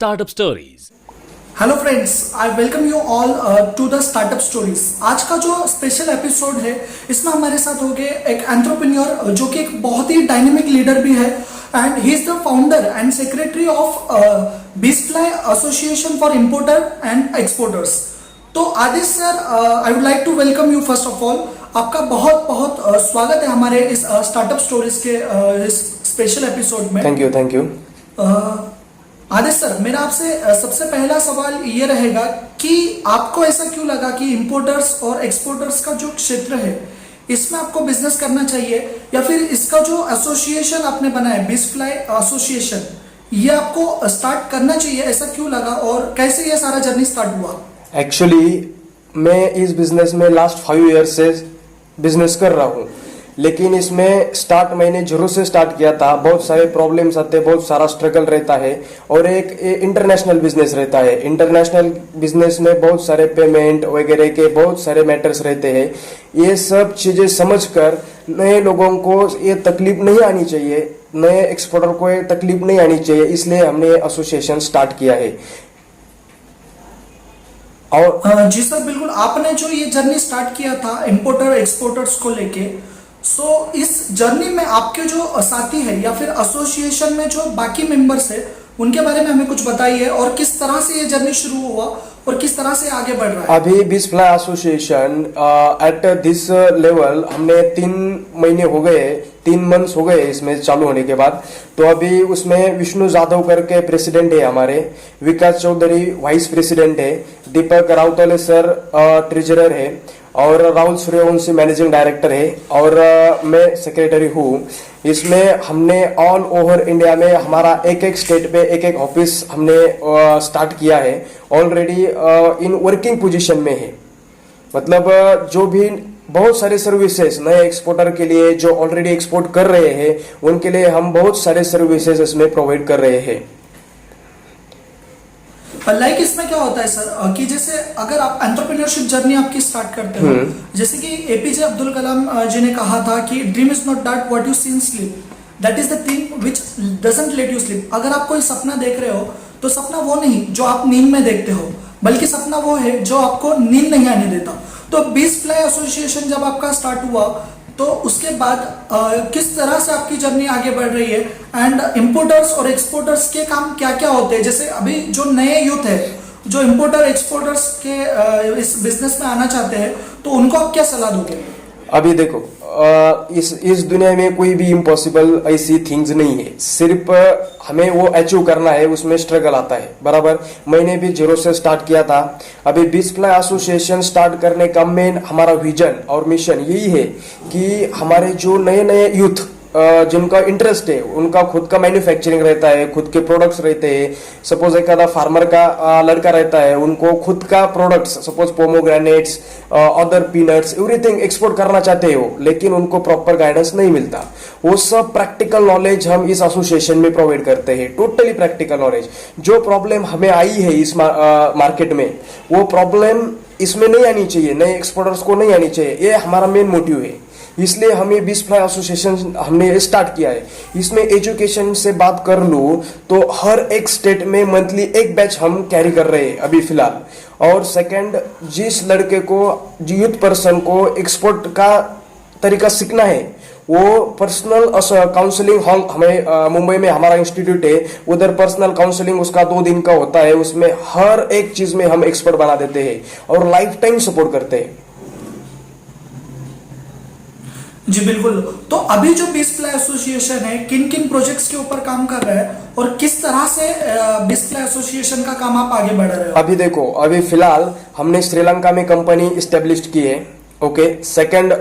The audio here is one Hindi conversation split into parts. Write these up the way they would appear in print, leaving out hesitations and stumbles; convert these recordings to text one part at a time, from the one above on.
Startup Stories. Hello friends, I welcome you all to the startup stories. आज का जो स्पेशल एपिसोड है इसमें हमारे साथ हो गए एक एंटरप्रेन्योर जो कि एक बहुत ही डायनेमिक लीडर भी है and he is the founder and secretary of Bizfly association for importer and exporters. तो Aditya sir, I would like to welcome you first of all. आपका बहुत बहुत स्वागत है हमारे इस स्टार्टअप स्टोरीज के इस स्पेशल एपिसोड में। Thank you. आदित्य सर, मेरा आपसे सबसे पहला सवाल ये रहेगा कि आपको ऐसा क्यों लगा कि इंपोर्टर्स और एक्सपोर्टर्स का जो क्षेत्र है इसमें आपको बिजनेस करना चाहिए, या फिर इसका जो एसोसिएशन आपने बनाया बीस्फ्लाई एसोसिएशन, ये आपको स्टार्ट करना चाहिए, ऐसा क्यों लगा और कैसे ये सारा जर्नी स्टार्ट हुआ? एक्चुअली मैं इस बिजनेस में लास्ट 5 ईयर से बिजनेस कर रहा हूँ, लेकिन इसमें स्टार्ट मैंने जीरो से स्टार्ट किया था। बहुत सारे प्रॉब्लम्स आते हैं, बहुत सारा स्ट्रगल रहता है और एक इंटरनेशनल बिजनेस रहता है। इंटरनेशनल बिजनेस में बहुत सारे पेमेंट वगैरह के बहुत सारे मैटर्स रहते हैं। ये सब चीजें समझकर नए लोगों को ये तकलीफ नहीं आनी चाहिए, नए एक्सपोर्टर को ये तकलीफ नहीं आनी चाहिए, इसलिए हमने एसोसिएशन स्टार्ट किया है। और जी सर, बिल्कुल। आपने जो ये जर्नी स्टार्ट किया था इंपोर्टर एक्सपोर्टर्स को लेके, सो इस जर्नी में आपके जो साथी है या फिर एसोसिएशन में जो बाकी मेंबर्स है उनके बारे में हमें कुछ बताइए और किस तरह से ये जर्नी शुरू हुआ और किस तरह से आगे बढ़ रहा है। अभी बीस्फ्लाई एसोसिएशन एट दिस लेवल हमने 3 महीने हो गए, 3 मंथ्स हो गए इसमें चालू होने के बाद। तो अभी उसमें विष्णु जाधव करके प्रेसिडेंट है हमारे, विकास चौधरी वाइस प्रेसिडेंट है, दीपक राउतले सर ट्रेजरर है और राहुल सूर्यवंशी मैनेजिंग डायरेक्टर है और मैं सेक्रेटरी हूँ। इसमें हमने ऑल ओवर इंडिया में हमारा एक एक स्टेट पे एक एक ऑफिस हमने स्टार्ट किया है, ऑलरेडी इन वर्किंग पोजीशन में है। मतलब जो भी बहुत सारे सर्विसेज नए एक्सपोर्टर के लिए जो ऑलरेडी एक्सपोर्ट कर रहे हैं उनके लिए हम बहुत सारे सर्विसेज इसमें प्रोवाइड कर रहे हैं। लाइक इसमें क्या होता है सर कि जैसे अगर आप एंटरप्रेन्योरशिप जर्नी आपकी स्टार्ट करते हो, जैसे कि एपीजे अब्दुल कलाम जी ने कहा था कि dream is not that what you see in sleep, that is the thing which doesn't let you sleep. अगर आप कोई सपना देख रहे हो तो सपना वो नहीं जो आप नींद में देखते हो, बल्कि सपना वो है जो आपको नींद नहीं आने देता। तो बीस्फ्लाई एसोसिएशन जब आपका स्टार्ट हुआ तो उसके बाद किस तरह से आपकी जर्नी आगे बढ़ रही है एंड इंपोर्टर्स और एक्सपोर्टर्स के काम क्या क्या होते हैं? जैसे अभी जो नए यूथ है जो इंपोर्टर एक्सपोर्टर्स के इस बिजनेस में आना चाहते हैं, तो उनको आप क्या सलाह दोगे? अभी देखो, इस दुनिया में कोई भी इम्पॉसिबल ऐसी थिंग्स नहीं है, सिर्फ हमें वो अचीव करना है, उसमें स्ट्रगल आता है। बराबर, मैंने भी जीरो से स्टार्ट किया था। अभी बीस्फ्लाई एसोसिएशन स्टार्ट करने का मेन हमारा विजन और मिशन यही है कि हमारे जो नए नए यूथ जिनका इंटरेस्ट है, उनका खुद का मैन्युफैक्चरिंग रहता है, खुद के प्रोडक्ट्स रहते हैं। सपोज एक आधा फार्मर का लड़का रहता है, उनको खुद का products suppose pomegranates, other peanuts, everything export करना चाहते हो, लेकिन उनको प्रॉपर गाइडेंस नहीं मिलता। वो सब प्रैक्टिकल नॉलेज हम इस एसोसिएशन में प्रोवाइड करते हैं, टोटली प्रैक्टिकल नॉलेज। जो प्रॉब्लम हमें आई है इस मार्केट में, वो प्रॉब्लम इसमें नहीं आनी चाहिए, नए एक्सपोर्टर्स को नहीं आनी चाहिए। ये हमारा मेन मोटिव है, इसलिए हमें बीस्फ्लाई एसोसिएशन हमने स्टार्ट किया है। इसमें एजुकेशन से बात कर लूँ तो हर एक स्टेट में मंथली एक बैच हम कैरी कर रहे हैं अभी फिलहाल। और सेकंड, जिस लड़के को, यूथ पर्सन को एक्सपोर्ट का तरीका सीखना है, वो पर्सनल काउंसलिंग हॉल हमें मुंबई में हमारा इंस्टीट्यूट है, उधर पर्सनल काउंसलिंग उसका 2 दिन का होता है। उसमें हर एक चीज में हम एक्सपर्ट बना देते हैं और लाइफ टाइम सपोर्ट करते हैं। जी बिल्कुल। तो अभी जो बीस्फ्लाई एसोसिएशन है किन किन प्रोजेक्ट्स के ऊपर काम कर रहा है और किस तरह से बीस्फ्लाई एसोसिएशन का काम आप आगे बढ़ा रहे हो? अभी देखो, अभी फिलहाल हमने श्रीलंका में कंपनी इस्टेब्लिश की है। Okay, second,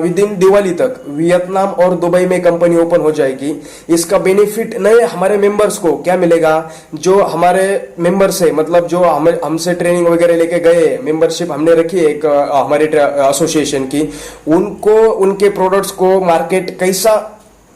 with in Diwali तक वियतनाम और दुबई में कंपनी ओपन हो जाएगी। इसका बेनिफिट नए हमारे मेंबर्स को क्या मिलेगा? जो हमारे मेंबर्स है, मतलब जो हमसे ट्रेनिंग वगैरह लेके गए, मेंबरशिप हमने रखी है एक हमारे एसोसिएशन की, उनको उनके प्रोडक्ट्स को मार्केट कैसा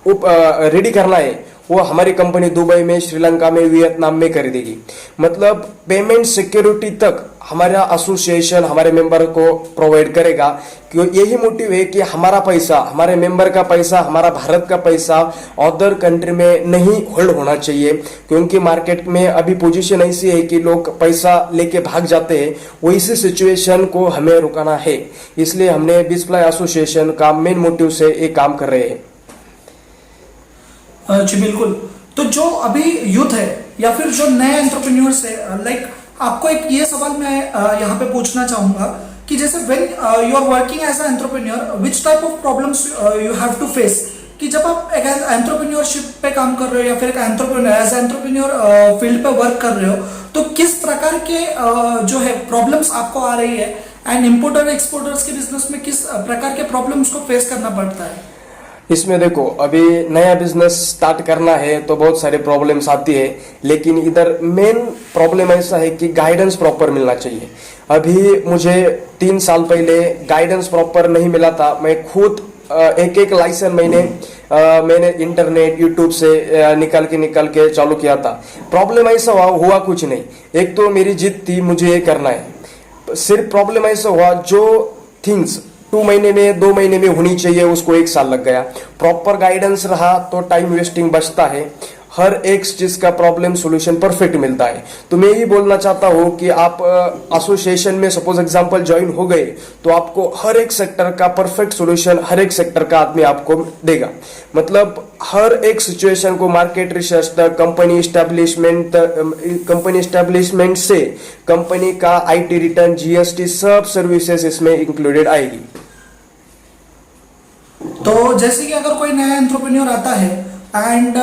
रेडी करना है वो हमारी कंपनी दुबई में, श्रीलंका में, वियतनाम में कर देगी। मतलब पेमेंट सिक्योरिटी तक हमारा एसोसिएशन हमारे मेंबर को प्रोवाइड करेगा। क्यों? यही मोटिव है कि हमारा पैसा, हमारे मेंबर का पैसा, हमारा भारत का पैसा अदर कंट्री में नहीं होल्ड होना चाहिए, क्योंकि मार्केट में अभी पोजीशन ऐसी है कि लोग पैसा लेके भाग जाते हैं। वैसी सिचुएशन को हमें रुकाना है, इसलिए हमने बीसप्लाई एसोसिएशन का मेन मोटिव से एक काम कर रहे हैं। जी बिल्कुल। तो जो अभी यूथ है या फिर जो नए एंटरप्रेन्योर्स है, लाइक आपको एक ये सवाल मैं यहाँ पे पूछना चाहूंगा कि जैसे when you are working as an entrepreneur, which type of problems you have to face, कि जब आप एक एंटरप्रेन्योरशिप पे काम कर रहे हो या फिर एक एंटरप्रेन्योर फील्ड पे वर्क कर रहे हो, तो किस प्रकार के जो है प्रॉब्लम्स आपको आ रही है, एंड इंपोर्टर एक्सपोर्टर्स के बिजनेस में किस प्रकार के प्रॉब्लम्स को फेस करना पड़ता है? इसमें देखो, अभी नया बिजनेस स्टार्ट करना है तो बहुत सारे प्रॉब्लम्स आती है, लेकिन इधर मेन प्रॉब्लम ऐसा है कि गाइडेंस प्रॉपर मिलना चाहिए। अभी मुझे 3 साल पहले गाइडेंस प्रॉपर नहीं मिला था। मैं खुद एक लाइसेंस मैंने इंटरनेट, यूट्यूब से निकाल के चालू किया था। प्रॉब्लम ऐसा हुआ कुछ नहीं। एक तो मेरी जिद थी, मुझे ये करना है। सिर्फ प्रॉब्लम ऐसा हुआ, जो थिंग्स 2 महीने में, 2 महीने में होनी चाहिए, उसको 1 साल लग गया। प्रॉपर गाइडेंस रहा तो टाइम वेस्टिंग बचता है, हर एक चीज का प्रॉब्लम सॉल्यूशन परफेक्ट मिलता है। तो मैं यही बोलना चाहता हूँ कि आप एसोसिएशन में सपोज एग्जांपल ज्वाइन हो गए तो आपको हर एक सेक्टर का परफेक्ट सॉल्यूशन हर एक सेक्टर का आदमी आपको देगा। मतलब हर एक सिचुएशन को मार्केट रिसर्च तक, कंपनी एस्टेब्लिशमेंट से कंपनी का आईटी रिटर्न, जीएसटी, सब सर्विसेज इसमें इंक्लूडेड आएगी। तो जैसे कि अगर कोई नया एंटरप्रेन्योर आता है एंड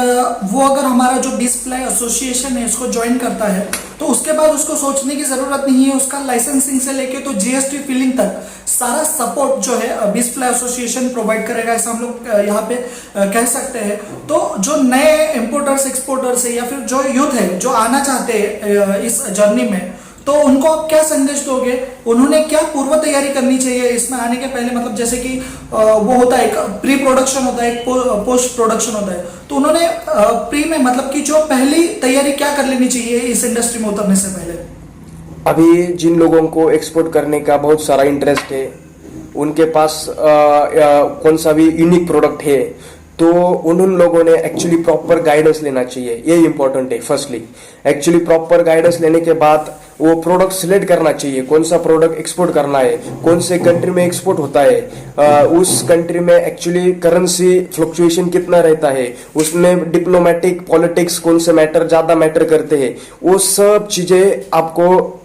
वो अगर हमारा जो बीसप्लाई एसोसिएशन है इसको ज्वाइन करता है, तो उसके बाद उसको सोचने की जरूरत नहीं है। उसका लाइसेंसिंग से लेके तो जीएसटी फिलिंग तक सारा सपोर्ट जो है बीसप्लाई एसोसिएशन प्रोवाइड करेगा, ऐसा हम लोग यहाँ पे कह सकते हैं। तो जो नए इंपोर्टर्स एक्सपोर्टर्स है या फिर जो यूथ है जो आना चाहते हैं इस जर्नी में, तो उनको आप क्या संदेश दोगे? उन्होंने क्या पूर्व तैयारी करनी चाहिए इसमें आने के पहले? मतलब जैसे कि वो होता है, एक प्री प्रोडक्शन होता है, एक पोस्ट प्रोडक्शन होता है, तो उन्होंने प्री में मतलब कि जो पहली तैयारी क्या कर लेनी चाहिए इस इंडस्ट्री में उतरने से पहले? अभी जिन लोगों को एक्सपोर्ट करने का बहुत सारा इंटरेस्ट है, उनके पास कौन सा भी यूनिक प्रोडक्ट है, तो उन लोगों ने एक्चुअली प्रॉपर गाइडेंस लेना चाहिए। ये इंपॉर्टेंट है। फर्स्टली एक्चुअली प्रॉपर गाइडेंस लेने के बाद वो प्रोडक्ट सिलेक्ट करना चाहिए, कौन सा प्रोडक्ट एक्सपोर्ट करना है, कौन से कंट्री में एक्सपोर्ट होता है, उस कंट्री में एक्चुअली करेंसी फ्लक्चुएशन कितना रहता है, उसमें डिप्लोमेटिक पॉलिटिक्स कौन से मैटर ज्यादा मैटर करते हैं, वो सब चीजें आपको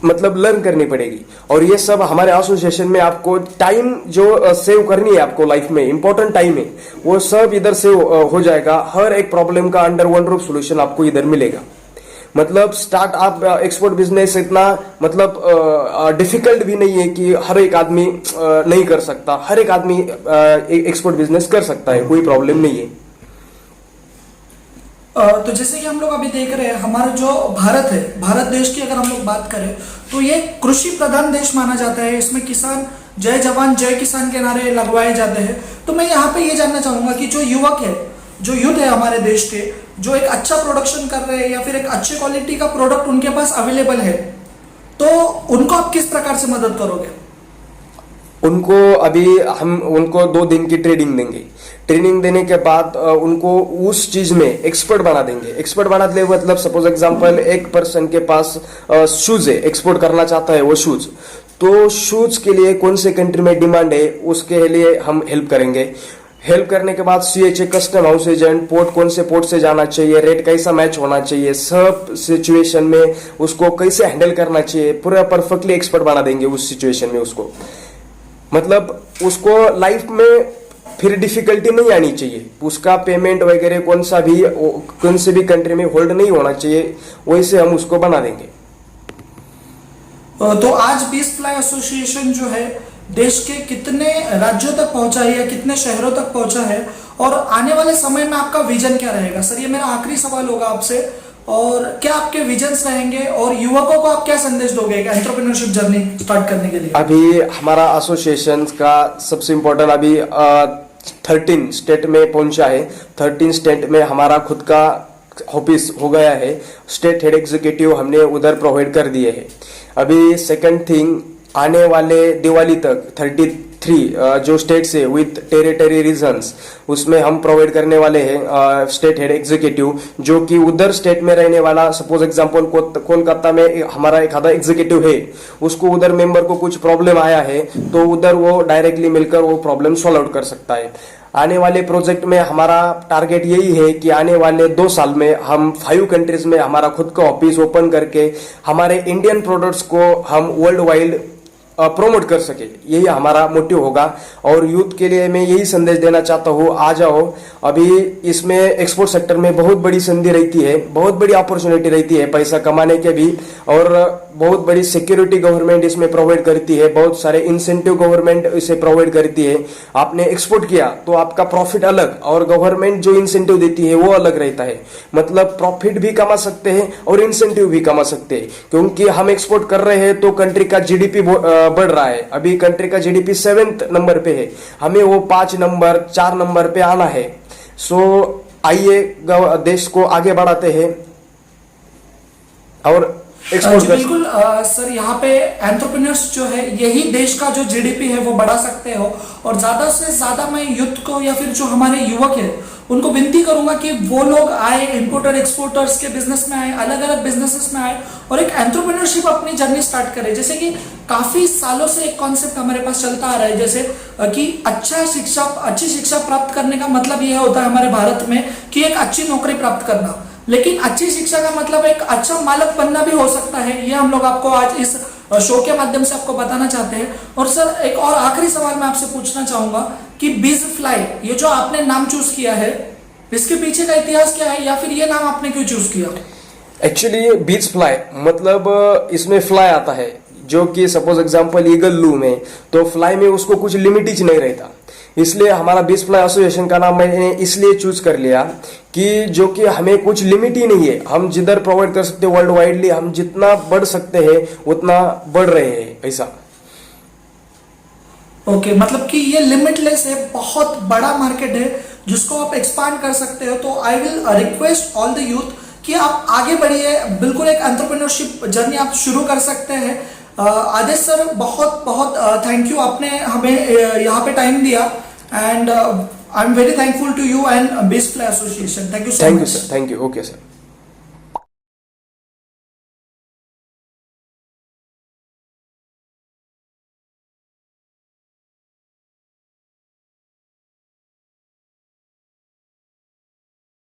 मतलब लर्न करनी पड़ेगी। और ये सब हमारे एसोसिएशन में आपको टाइम जो सेव करनी है आपको लाइफ में, इंपॉर्टेंट टाइम है, वो सब इधर से हो जाएगा। हर एक प्रॉब्लम का अंडर वन रूफ सोल्यूशन आपको इधर मिलेगा। मतलब स्टार्ट आप एक्सपोर्ट बिजनेस इतना मतलब डिफिकल्ट भी नहीं है कि हर एक आदमी नहीं कर सकता। हर एक आदमी एक्सपोर्ट बिजनेस कर सकता है, कोई प्रॉब्लम नहीं है। तो जैसे कि हम लोग अभी देख रहे हैं, हमारा जो भारत है, भारत देश की अगर हम लोग बात करें तो ये कृषि प्रधान देश माना जाता है। इसमें किसान, जय जवान जय किसान के नारे लगवाए जाते हैं। तो मैं यहाँ पे ये जानना चाहूंगा कि जो युवक है, जो यूथ है हमारे देश के, जो एक अच्छा प्रोडक्शन कर रहे हैं या फिर एक अच्छी क्वालिटी का प्रोडक्ट उनके पास अवेलेबल है, तो उनको आप किस प्रकार से मदद करोगे? उनको अभी हम उनको 2 दिन की ट्रेनिंग देंगे। ट्रेनिंग देने के बाद उनको उस चीज में एक्सपर्ट बना देंगे। एक्सपर्ट बना दे मतलब सपोज एग्जांपल, एक पर्सन के पास शूज है, एक्सपोर्ट करना चाहता है वो शूज, तो शूज के लिए कौन से कंट्री में डिमांड है उसके लिए हम हेल्प करेंगे। हेल्प करने के बाद CHA, custom house agent, port कौन से पोर्ट से जाना चाहिए, रेट कैसा मैच होना चाहिए, सब सिचुएशन में उसको कैसे हैंडल करना चाहिए, पूरा परफेक्टली एक्सपर्ट बना देंगे उस सिचुएशन में उसको। मतलब उसको लाइफ में फिर डिफिकल्टी नहीं आनी चाहिए। उसका पेमेंट वगैरह कौन से भी कंट्री में होल्ड नहीं होना चाहिए, वैसे हम उसको बना देंगे। तो आज बीसप्लाई एसोसिएशन जो है देश के कितने राज्यों तक पहुंचा है या कितने शहरों तक पहुंचा है, और आने वाले समय में आपका विजन क्या रहेगा? सर, ये मेरा आखिरी सवाल होगा आपसे। और क्या आपके विजन्स रहेंगे और युवकों को आप क्या संदेश दोगे एंटरप्रेन्योरशिप जर्नी स्टार्ट करने के लिए? अभी हमारा एसोसिएशन का सबसे इम्पोर्टेंट अभी 13 स्टेट में पहुंचा है। 13 स्टेट में हमारा खुद का ऑफिस हो गया है। स्टेट हेड एग्जीक्यूटिव हमने उधर प्रोवाइड कर दिए हैं। अभी सेकंड थिंग, आने वाले दिवाली तक 33 जो स्टेट्स है विथ टेरिटरी रीजन्स, उसमें हम प्रोवाइड करने वाले हैं स्टेट हेड एग्जीक्यूटिव, जो कि उधर स्टेट में रहने वाला, सपोज एग्जांपल कोलकाता में हमारा एक आधा एग्जीक्यूटिव है, उसको उधर मेंबर को कुछ प्रॉब्लम आया है तो उधर वो डायरेक्टली मिलकर वो प्रॉब्लम सॉल्व आउट कर सकता है। आने वाले प्रोजेक्ट में हमारा टारगेट यही है कि आने वाले 2 साल में हम 5 कंट्रीज में हमारा खुद का ऑफिस ओपन करके हमारे इंडियन प्रोडक्ट्स को हम वर्ल्ड वाइड प्रमोट कर सके। यही हमारा मोटिव होगा। और यूथ के लिए मैं यही संदेश देना चाहता हूँ, आ जाओ। अभी इसमें एक्सपोर्ट सेक्टर में बहुत बड़ी संधि रहती है, बहुत बड़ी अपॉर्चुनिटी रहती है पैसा कमाने के भी, और बहुत बड़ी सिक्योरिटी गवर्नमेंट इसमें प्रोवाइड करती है, बहुत सारे इंसेंटिव गवर्नमेंट इसे प्रोवाइड करती है। आपने एक्सपोर्ट किया तो आपका प्रॉफिट अलग, और गवर्नमेंट जो इंसेंटिव देती है वो अलग रहता है। मतलब प्रॉफिट भी कमा सकते हैं और इंसेंटिव भी कमा सकते हैं, क्योंकि हम एक्सपोर्ट कर रहे हैं तो कंट्री का जीडीपी बढ़ रहा है। अभी कंट्री का जीडीपी 7th नंबर पे है, हमें वो 5 नंबर 4 नंबर पे आना है। सो आइए देश को आगे बढ़ाते हैं और एक्सपोर्ट। बिल्कुल सर, यहाँ पे एंटरप्रेन्योर्स जो है यही देश का जो जीडीपी है वो बढ़ा सकते हो। और ज्यादा से ज्यादा मैं यूथ को या फिर जो हमारे युवक है उनको विनती करूंगा कि वो लोग आए, इंपोर्टर एक्सपोर्टर्स के बिजनेस में आए, अलग अलग बिजनेसेस में आए और एक एंटरप्रेन्योरशिप अपनी जर्नी स्टार्ट करें। जैसे कि काफी सालों से एक कॉन्सेप्ट हमारे पास चलता आ रहा है, जैसे कि अच्छी शिक्षा प्राप्त करने का मतलब यह होता है हमारे भारत में कि एक अच्छी नौकरी प्राप्त करना, लेकिन अच्छी शिक्षा का मतलब एक अच्छा मालिक बनना भी हो सकता है। ये हम लोग आपको आज इस शो के माध्यम से आपको बताना चाहते हैं। और सर, एक और आखिरी सवाल मैं आपसे पूछना चाहूंगा कि बीज फ्लाई, ये जो आपने नाम चूज किया है, इसके पीछे का इतिहास क्या है, या फिर ये नाम आपने क्यों चूज किया? एक्चुअली बीज फ्लाई मतलब इसमें फ्लाई आता है, जो कि सपोज एग्जांपल ईगल लू में, तो फ्लाई में उसको कुछ लिमिटेज नहीं रहता, इसलिए हमारा बीज फ्लाई एसोसिएशन का नाम मैंने इसलिए चूज कर लिया कि जो कि हमें कुछ लिमिट ही नहीं है, हम जिधर प्रोवाइड कर सकते हैं वर्ल्ड वाइडली, हम जितना बढ़ सकते हैं उतना बढ़ रहे हैं ऐसा। ओके, मतलब कि ये लिमिटलेस है, बहुत बड़ा मार्केट है जिसको आप एक्सपांड कर सकते हो। तो I will request all the youth कि आप आगे बढ़िए, बिल्कुल एक एंटरप्रेन्योरशिप जर्नी आप शुरू कर सकते हैं। आदेश सर, बहुत बहुत थैंक यू, आपने हमें यहाँ पे टाइम दिया, and I am very thankful to you and Bizfly association. Thank you so much. Thank you. Okay sir.